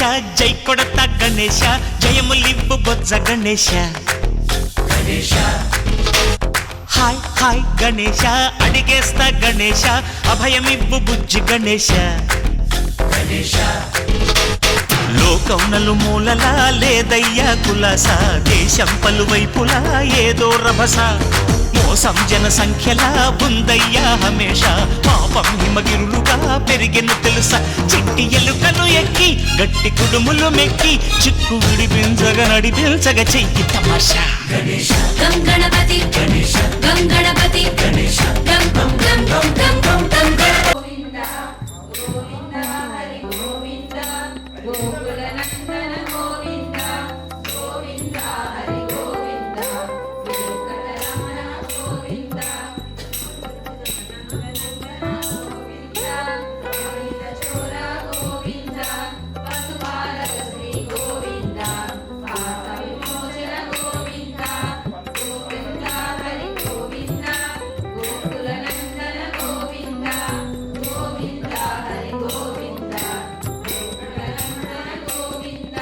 గణేశ జై కొడత గణేశ జయములివ్వు బొజ్జ Ganesha Ganesha hi hi Ganesha అడిగేస్తా Ganesha అభయమివ్వు బుజ్జి గణేశ గణేశ లోకం నలుమూలలా లేదయ్యా కులాస దేశం పలువైపులా ఏదో రభస మోసం జన సంఖ్యలా ఉందయ్యా హమేష పాపం హిమగిరులుగా పెరిగిన తెలుసా చిట్టి ఎలుకలు ఎక్కి గట్టి కుడుములు మెక్కి చిక్కు విడిపించగా నడిపించగా చెయ్యి తమాషా గణేశ గం గణపతి గణేశ గం గణపతి గణేశ గం గం గం గం గం గం గం గోవింద గోవింద హరి గోవింద గోకుల నందన గోవింద గోవింద హరి గోవింద వెంకటరమణ గోవింద గోవింద గోవింద చోర గోవింద పశుపాలక శ్రీ గోవింద పాత విమోచన గోవింద గోవింద హరి గోవింద గోకుల నందన గోవింద గోవింద హరి గోవింద గోకుల నందన గోవింద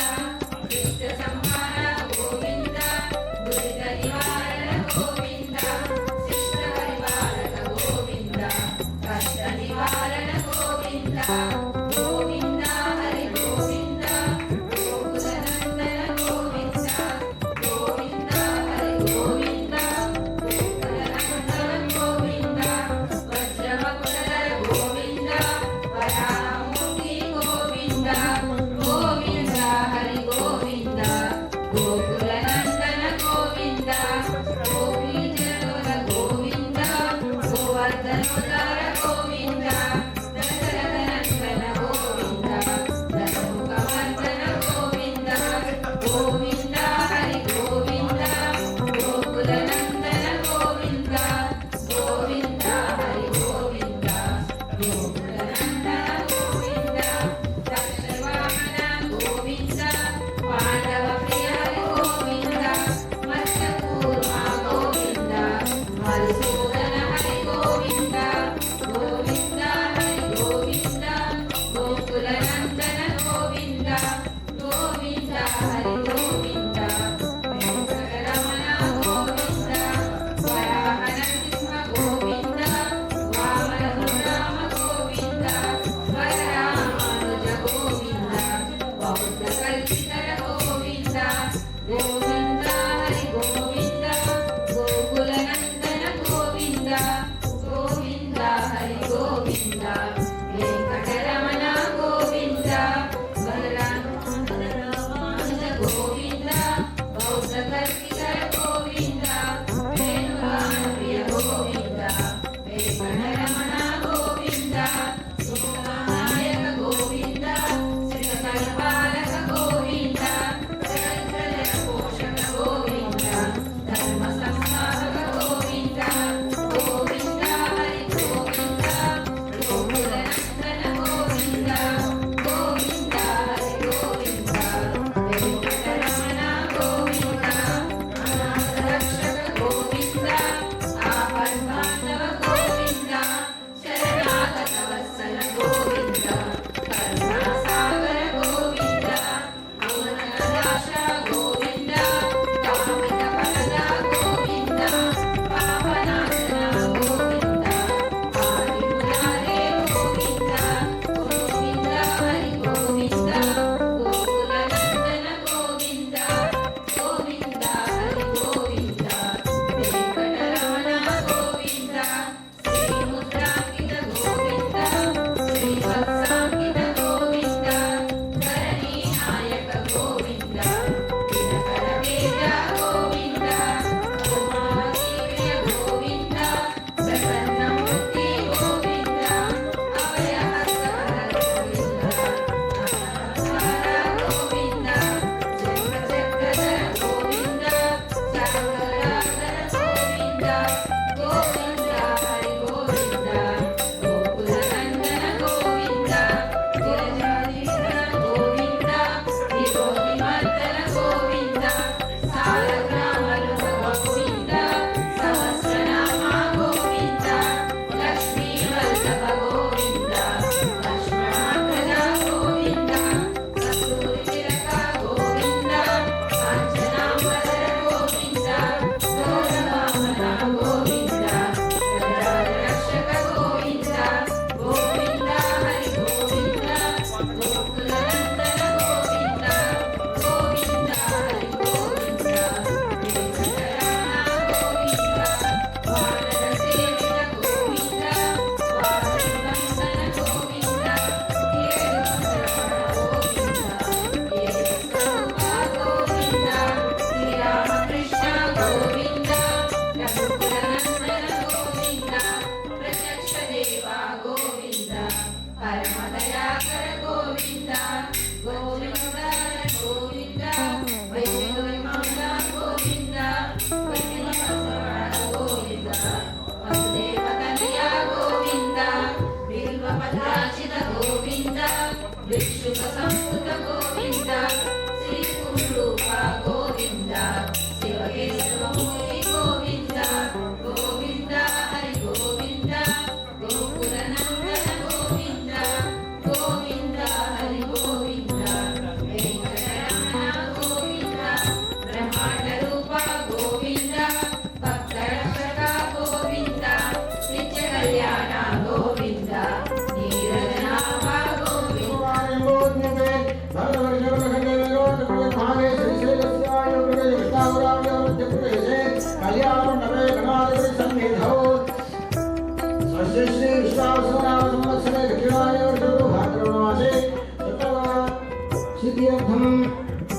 सिद्ध्यर्थं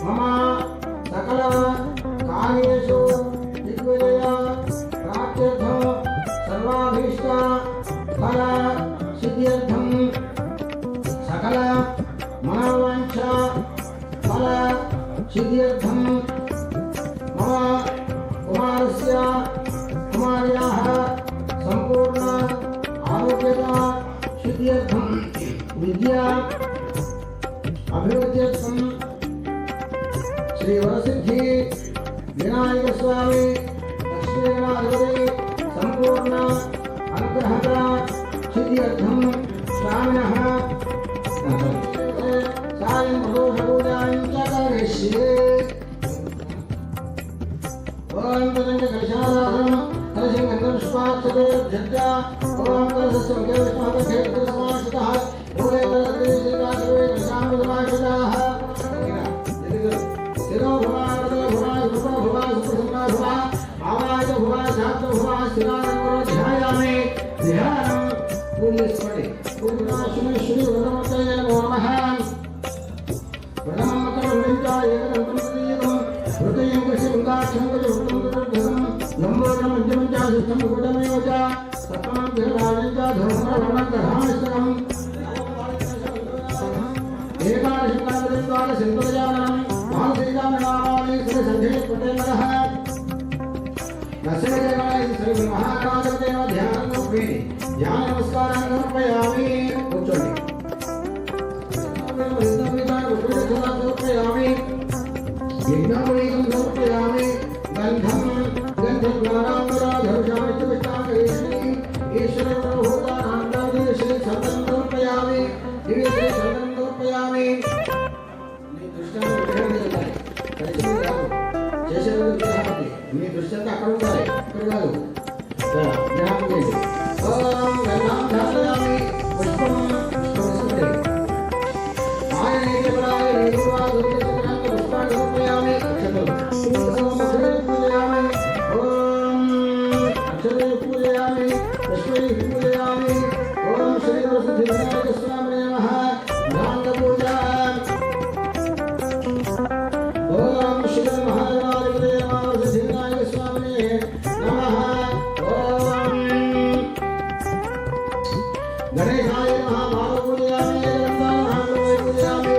मम सकल कार्येषु दिग्विजय प्राप्त्यर्थं सर्वाभीष्ट फल सिद्ध्यर्थं सकल मनोवांछा फल सिद्ध्यर्थं मम कुमारस्य कुमार्याः संपूर्ण आरोग्यता सिद्ध्यर्थं विद्या अभिवृद्ध्यर्थं श्री वरसिद्धि विनायक स्वामी लक्ष्मीगणाधिपति संपूर्ण अनुग्रहता सिद्ध्यर्थं स्वामिनः सायं प्रदोषपूजां च करिष्ये। ओम तदंग कलशाधारणं कलशं गन्धपुष्पाक्षते धृत्वा ओम कलशस्य मुखे विष्णुः भूले तदग्रेशिका सर्वे कलशामृतमाश्रिताः स्थिरो भवा कदल भवा सुप्र भवा सुप्रसन्ना भवा आवाज भवा शांत भवा स्थिरानंदरो ध्यायामि ध्यानं पूर्णस्मरे पूर्णाशुनि श्री वरदमतये नमो नमः। प्रथमं मकरवृन्दाय एकदन्तं तदीयं हृदयं कृष्णगङ्गाक्षं गजवृतं नम्बरं मध्यमं च सिद्धं गुडमेव च सप्तमं धिराणं च धर्मवर्णं दधामस्तकम् एकादशकालद्वार सिद्धजानं महासीतानामानि श्रीसन्धे पटेलः दशजनाय श्री महाकालदेव ध्यानं रूपे ध्यान नमस्कारं समर्पयामि। కూర్చోండి समर्पयामि यज्ञावलीं समर्पयामि गन्धं गन्धद्वारान्तराधर्षामि च विष्टाकरेष्णि ईश्वरप्रभूतानान्दादि श्री शब्दं समर्पयामि दिव्य श्री शब्दं समर्पयामि। మీ దృష్టాన్ని విగ్రహం మీద ఉండాలి కలిసి కాదు చేసేది విగ్రహం మీ దృష్టి అంతా అక్కడ ఉండాలి ఇక్కడ కాదు జ్ఞాపకం చేయండి। ఓం గంధాం ధారయామి పుష్పం పుష్పం ఆయనేకపరాయ నిర్వా దుర్గచక్రాంత పుష్పాన్ని సమర్పయామి। ఓం అక్షరే పూజయామి ఓం అక్షరే పూజయామి పుష్పై పూజయామి ఓం శ్రీ వరసిద్ధి వినాయక స్వామినే నమః। ధ్యాన పూజ ఓం శ్రీ మహాదేవాయ నమః వరసిద్ధి వినాయక స్వామినే నమః। ఓం గణేశాయ నమః భావ పూజయామి పూజయామి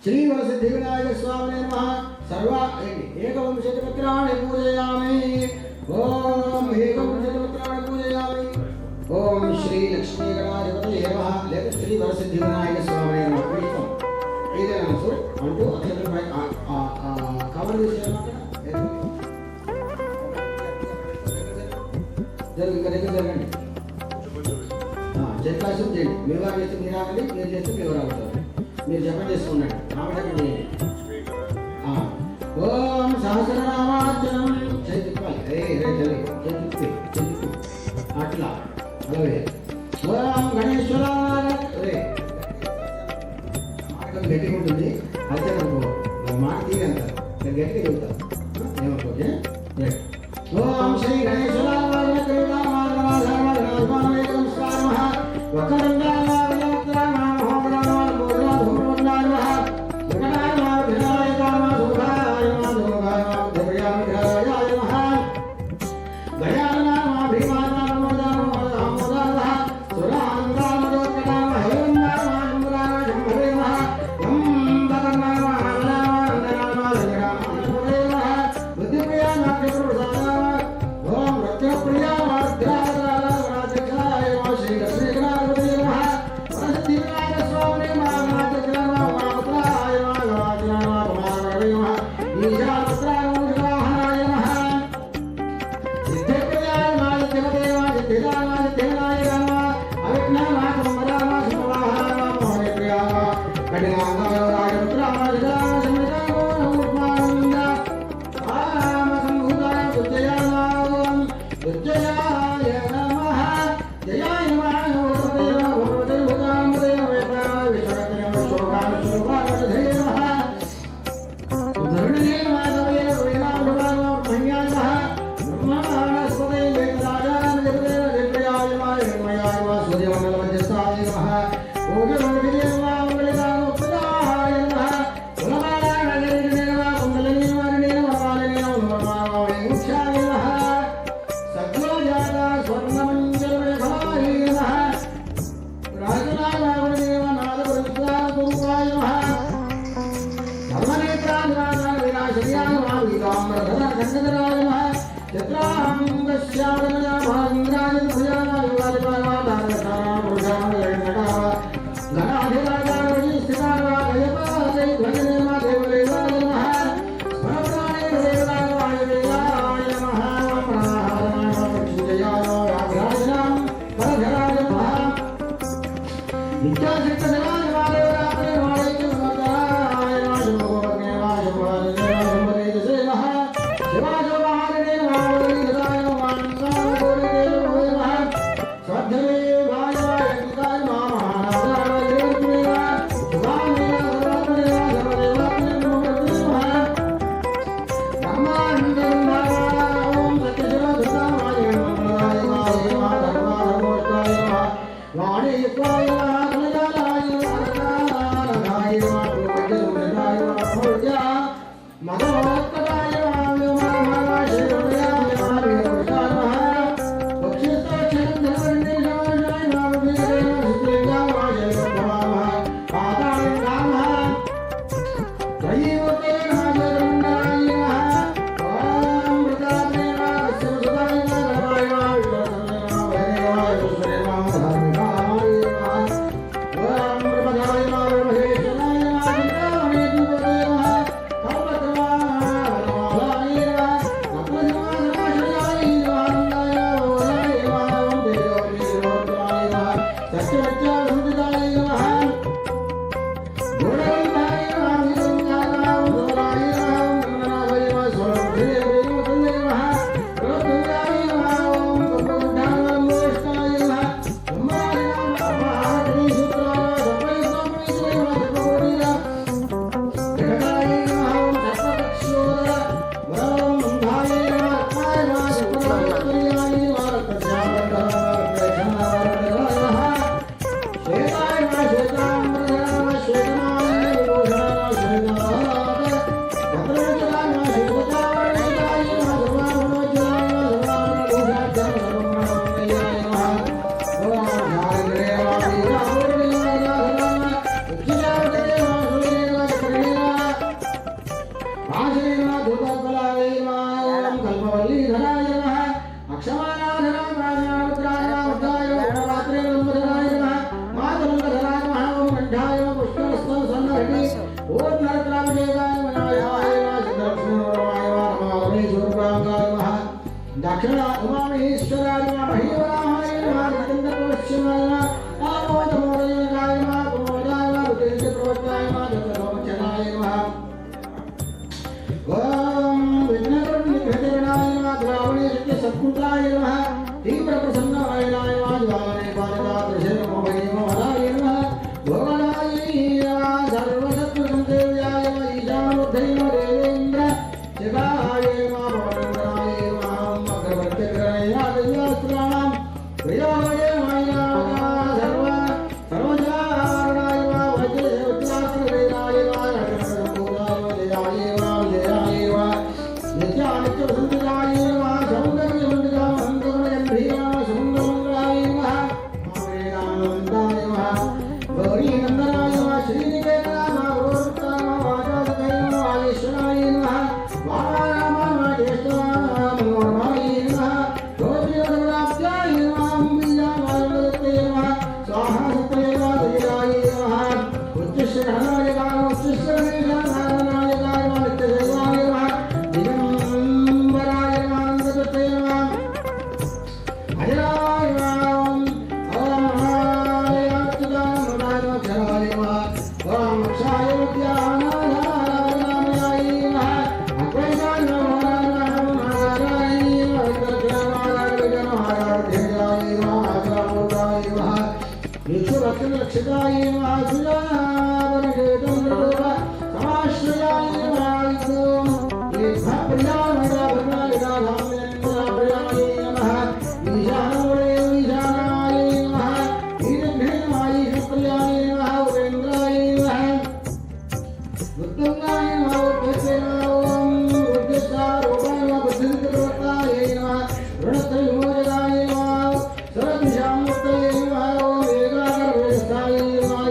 श्री वरसिद्धि विनायक स्वामिने नमः। सर्वा एकविंशतिपत्राणि पूजयामि। ओम एकविंशतिपत्राणि पूजयामि। ओम श्री लक्ष्मी गणाधिपतये नमः। लेट श्री वरसिद्धि विनायक स्वामिने नमः। पुष्पं इदेना सो अंटू अक्षरपై కవర్ చేసేయమాట జరగండి జట్లాసం చేయండి మీరు వారు చేస్తే మీరు ఆగండి మీరు చేస్తే మీరు ఆగుతారు మీరు జపం చేస్తుండండి ఆమె ఓం సహస్రనామార్చనం చేతిప్పాలి చేతిప్పు అట్లా అలాగే ఓం గణేశ్వరాయ గట్టిగా ఉంటుంది అర్చన మాట తీరంటారు గట్టిగా చెబుతారు ఏమనుకోండి ఓం శ్రీ గణేశ్వరాయ వకరంగా दक्षिण उमामहेश्वराय नमः महीवराय नमः गंधपुष्यमाय नमः आमोदमोदनाय नमः प्रमोदाय नमः तेजप्रवत्ताय नमः जगदोचनाय नमः ओम विघ्नकर्णिघ्नकरणाय नमः द्रावणेश्वरी सत्पुत्राय नमः तीव्रप्रसन्नाय नमः ज्वालने पारदात्रशे मोहये मोहनाय नमः भोगनाय नमः सर्वशत्रुसंदेव्याय नमः ईशानोद्धय नमः देवेन्द्र शिवाय नमः भवनन्दनाय नमः अग्रवर्त्यग्रहणाय नमः प्रियाय नमः सर्वजारणाय नमः वज्रदेवत्यास्त्रवेदाय नमः हरिप्रभुराय नमः जयाय नमः नित्यानित्यवसन्तदाय नमः सौन्दर्यमण्डितामहन्तगुणगम्भीराय नमः सौन्दरमङ्गलाय नमः महावेदानन्दाय नमः गौरीनन्दनाय नमः श्रीनिकेतनाय नमः गुरुवृत्ताय नमः वाचादकाय नमः वागीश्वराय नमः वाराणाय नमः ज्येष्ठाय नमः मनोरमाय नमः गोपीवरप्राप्त्याय नमः अम्बिजाय नमः स्वाहा सत्ये नमः दयाय नमः उच्चश्रवणाय नमः उच्चश्रवणाय नमः नित्यदेवाय नमः दिगंबराय नमः आनन्दकृते नमः अजराय नमः ओम महाय अच्युताय नमः अक्षराय नमः ओम अक्षाय विद्यानाय नमः अद्वैताय नमः महाराय नमः महाराय नमः आचार्योदाय नमः विश्वरक्षिताय नमः सुजावरकेतन नमः समाश्रयाय नमः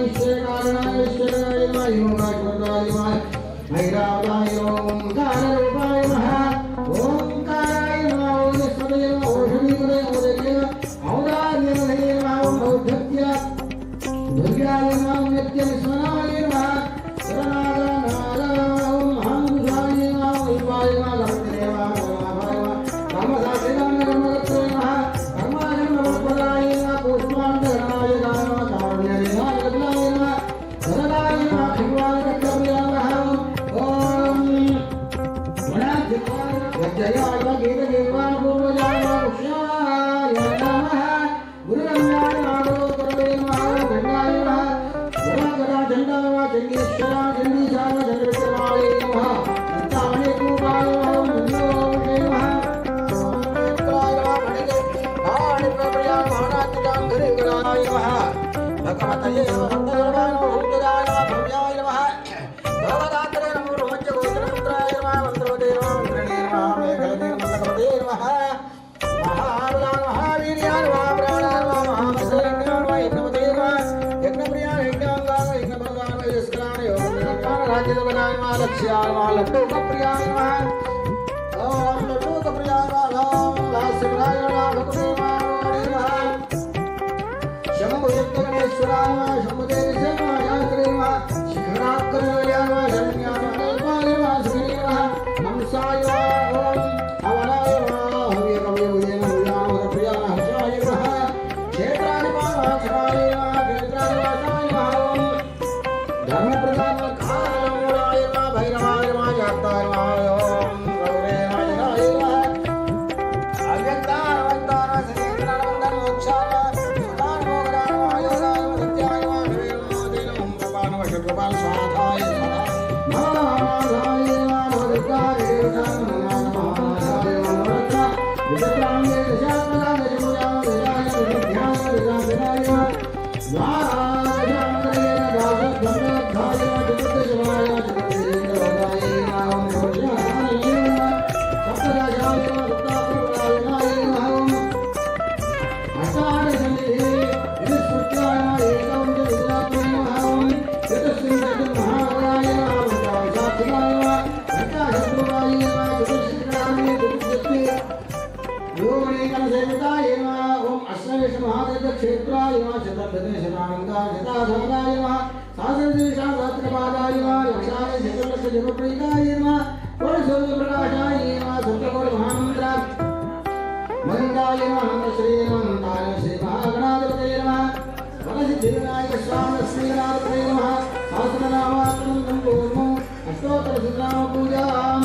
ईश्वर ఐరావతాయ ఓంకారరూపాయ నమః ఓంకారాయ నమః ఓంకారాయ నమః ఓషధీపదే ఓదయ ఔదార్యమదే నమః ఔద్ధత్య దుర్గాయ నమః నిత్య విశ్వనాయ నమః సరనాగనాయ ఓం మహాంగుషాయ నమః వివాయ నమః దేవాయ నమః రామదాసేనాయ నమః కర్మాయ నమః పదాయ నమః పుష్పాంతరాయ నమః కారుణ్యాయ నమః కపిలాయ నమః సరదాయ నమః క్షివాయ కర్మయాయ ఓం వజ్రయాయ గీతదేవాయ పూర్వజాయ ఉషాయ నమః గురురమ్యాయ నాగోత్తరవే నమః గంగాయ నమః గణాగణా చండాయ చండీశ్వరాయ చండీశాయ చంద్రవిక్రమాయ నమః చింతామణి రూపాయ నమః మంజోగే నమః ఓంకారాయ నమః మణిగే ప్రణిప్రభయాయ మహానాథికాం ఘరిగణాయ నమః భగవతయే నమః భక్తజనాయ నమః భక్తజాయ నమః భవ్యాయ నమః భగవదాత్రే నమో రోమజ్య గోత్రపుత్రాయ నమః మంత్రవతే నమః మంత్రణే నమః మేఘలదే నమః భగవతే నమః మహాబలా మహావీర్యాయ నమః ప్రాణాయ నమః మహామస్తలింగాయ నమః యజ్ఞపతే నమః యజ్ఞప్రియాయ యజ్ఞాంగాయ యజ్ఞపదాయ నమః యస్కరాయ యోగజ్ఞాన రాజ్యదవనాయ నమః లక్ష్యాయ నమః లడ్డూకప్రియాయ నమః ఓం లడ్డూకప్రియాయ నమః లాస్యప్రియాయ నమః భగవతే నమః శంభుయజ్ఞగణేశ్వరాయ నమః శంభుదేవేశాయ నమః శాస్త్రే నమః శిఖరాకరాయ నమః శరణ్యాయ నమః నమః సుఖినే నమః హంసాయ ఓం అవనాయ నమః హవ్యకవ్యభుజే నమః ప్రియాయ హర్షాయ నమః క్షేత్రాధిపాయ నమః క్షమాయ నమః క్షేత్రాధివాసాయ నమః ఓం ధర్మప్రదాయ కాలమూలాయ నమః భైరవాయ నమః జాతాయ నమః ఓం గౌరే నమః నమః అవ్యక్తానవంతాన సనేంద్రనవందన మోక్షాయ సుధాన మోగదాన మహాయోగాయ సత్యాయ నమః నమో ప్రపాన వశకృపాల స్వాధాయ మహామాధాయ నమః దుర్గాయ నమః మహామాధాయ నమః విచక్రాంగే దశాత్మజాయ జముజాయ దశాయ విద్యాయ విద్యాయ ద్వారాజాంతరే దాసద్వందధాయ చతుర్దశమాయ చతుర్దేంద్రవదాయ నమః భోజనాయ నమః సప్తదాశాయ నమః సప్తాప్రభాయ నమః అష్టాదశనిధి విస్మృత్యాయ నమః ఏకవంచ విద్యాత్మనే నమః చతుస్త్రింశత్ మహావరాయ నమః పంచాశాత్మకాయ నమః పంచాశత్రువాయ నమః చతుశ్చక్రాయ చతుర్దశి యోగేకసేవితాయ నమః ఓం అశ్వవేష మహాదేవ క్షేత్రాయ నమః శతభృతే శతానందాయ శతాధారాయ నమః సహస్రశీర్ష సహస్రపాదాయ నమః లక్షాయ చతుర్లక్ష జగప్రీతాయ నమః కోటిసూర్య ప్రకాశాయ నమః సప్తకోటి మహామంత్ర మందాయ నమః నందశ్రీ అనంతాయ శ్రీ మహాగణాధిపతయ నమః వరసిద్ధివినాయక స్వామి శ్రీనాథపతయ నమః సహస్రనామాత్మం పూర్వం అష్టోత్తర శతనామ పూజాం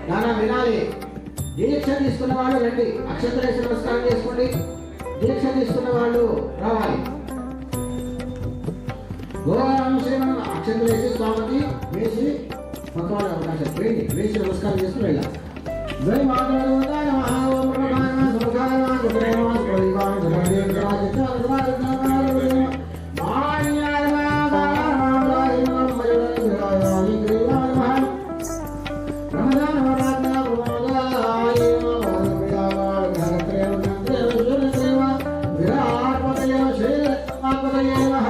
నానా వినాలి దీక్ష తీసుకున్న వాళ్ళు రండి అక్షంతరేశ్వర నమస్కారం చేసుకోండి దీక్ష తీసుకున్న వాళ్ళు రావాలి గోవారం శ్రీమన్ అక్షంతరేశ్వర స్వామికి వేసి పక్కవాళ్ళ అవకాశం వేసి నమస్కారం చేసుకుని వెళ్ళాలి జై మాతాయ నమః ఓం ప్రణాయ నమః సమకాయ నమః గురే నమః స్వరివాయ ధనంజయ రాజచార రాజచార మాన్యాయ నమః బాలాయ నమః మజరాయ గ్రీవాయ నమః రమదాన వరాజ్ఞా ప్రమోదాయ నమః ప్రియావాయ ఘనత్రే నంద్రేవ విరాట్పతయ శ్రీరత్నాపతయ నమః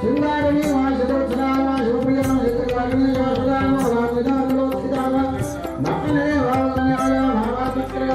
శృంగారణి నమః శతోత్సరాయ నమః శుభప్రియ నమః శతకారిణి నమః సుధాయ నమః రామవిదాయ నమః భక్తనే భావన్యాయ భావాత్మక్రయ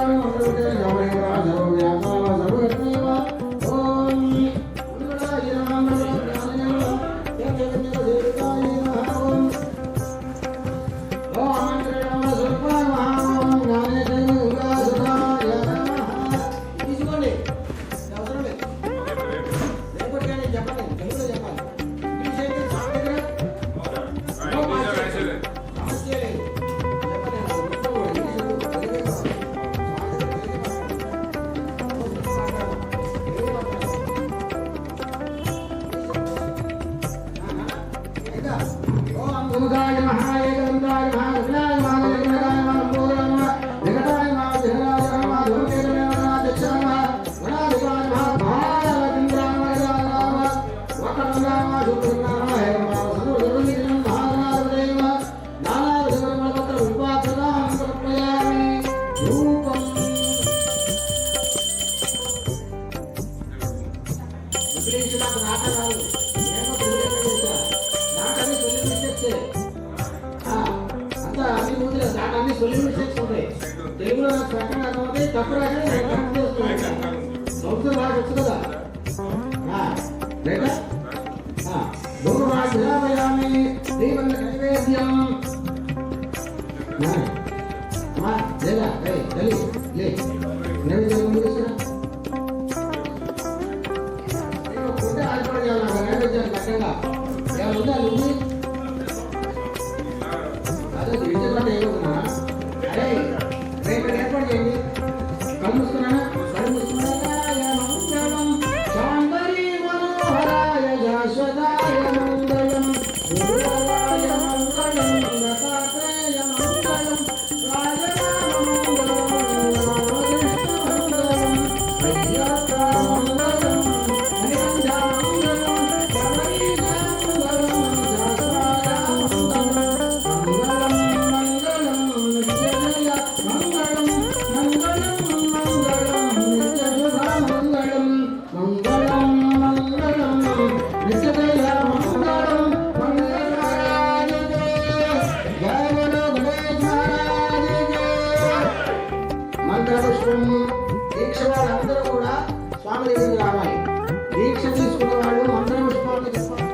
స్పెల్లింగ్ మిస్టేక్స్ ఉంటాయి. తెలుగులో నాకు ప్రకటన అర్థమవుతాయి, తప్పు రాసిన నేను కరెక్ట్ చేస్తున్నాను. సంస్కృత భాష వచ్చు కదా. రైటా? భూమాధ్యామయామి దీపం నైవేద్యం. లేదా లే నైవేద్యం ముందు తీసుకురా. ఫుడ్ ఏర్పాటు చేయాలి నాకు నైవేద్యాన్ని లక్ష్యంగా. ఏమైనా ఉందా నువ్వు? అదే విడిచిపెట్ట ఏమవుతున్నా? అరే రేపు ఏర్పాటు చేయండి. కళ్ళు మూసుకున్నానా? కళ్ళు మూసుకున్నారాయ మంగళం శాంబరీ మనోహరాయ శాశ్వతాయ మంగళం గురువరాయ మంగళం దత్తాత్రేయ మంగళం రాజరామ మంగళం రామకృష్ణ మంగళం అయ్యప్ప మంగళం నిరంజన మంగళం శబరీశ మంగళం శాశ్వతాయ మంగళం మంగళం నిత్యజయ మంగళం మంగళం మంగళం నిత్యశుభ మంగళం మంగళం మంగళం నిత్యజయ మంగళం మంగళరాజ జయ బలో గణేశ మహారాజ మంత్రపుష్పం. దీక్ష వాళ్ళందరూ కూడా స్వామి దగ్గరికి రావాలి. దీక్ష తీసుకున్న వాళ్ళు మంత్రపుష్పాన్ని చెప్పాలి.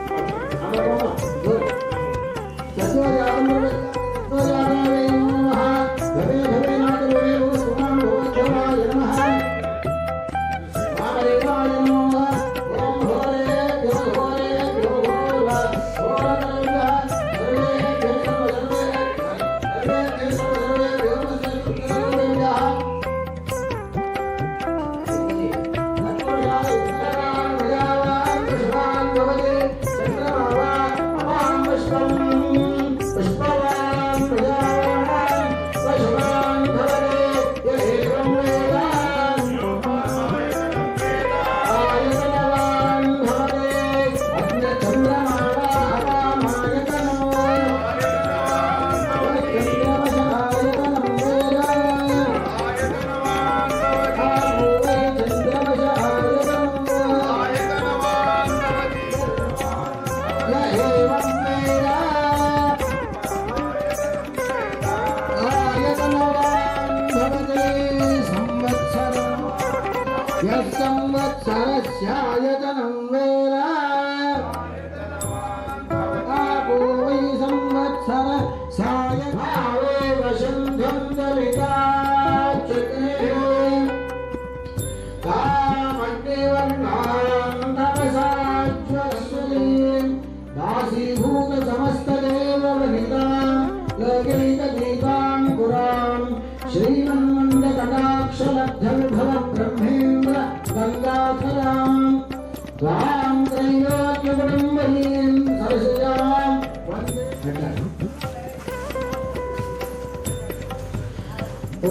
సంవత్సరస్యాయతనం వేళ ఆపూవై సంవత్సర సాయభావే వసంతం దళితాచ్యుతే కామగ్నివర్ణాయం తపసాజ్వస్వలీం దాసీభూత సమస్తదేవ వనితాం లోకైకగీతాం పురాం శ్రీమన్మందకటాక్షలబ్ధవిభవ బ్రహ్మేంద్ర గంగాధరాం త్వాం త్రైలోక్యకుటుంబీం సరసిజాం వందే.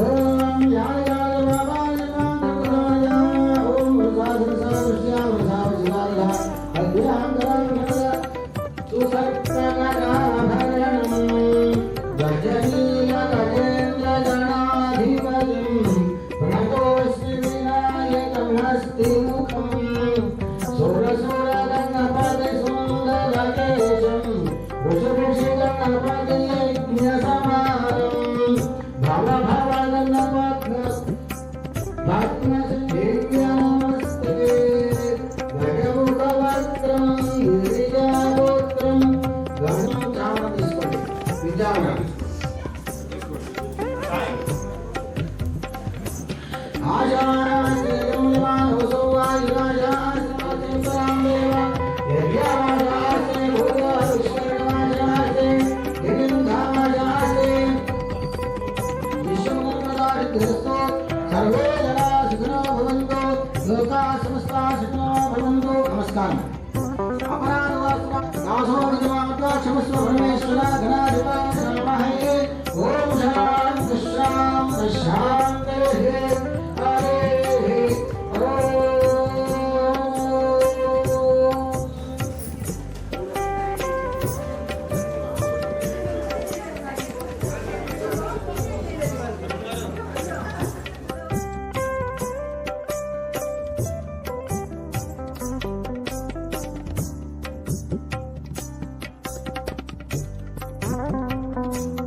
ఓం యాయ బాబాయ మాతృకాయ ఓం వృషాధృషాధృష్యా వృషావశివాయ అభ్యాంగరాంగర సుసర్పగరాభరణం గజనీయ గజేంద్ర గణాధిపతిం ప్రణతోస్మి వినాయకమస్తి ముఖం సురసుర గణపతి సుందరకేశం వృషభృషి గణపతి యజ్ఞ సమానం భవ భవ గణపతి భగ్నమస్తే భగముఖవక్త్రం గిరిజాగోత్రం గణం చావన తీసుకోండి విద్యావన సర్వే జనా సుఖినో భవంతు లోకా సమస్తా సుఖినో భవంతు. నమస్కారం. అపరాధ క్షమస్వ పరమేశ్వర గణ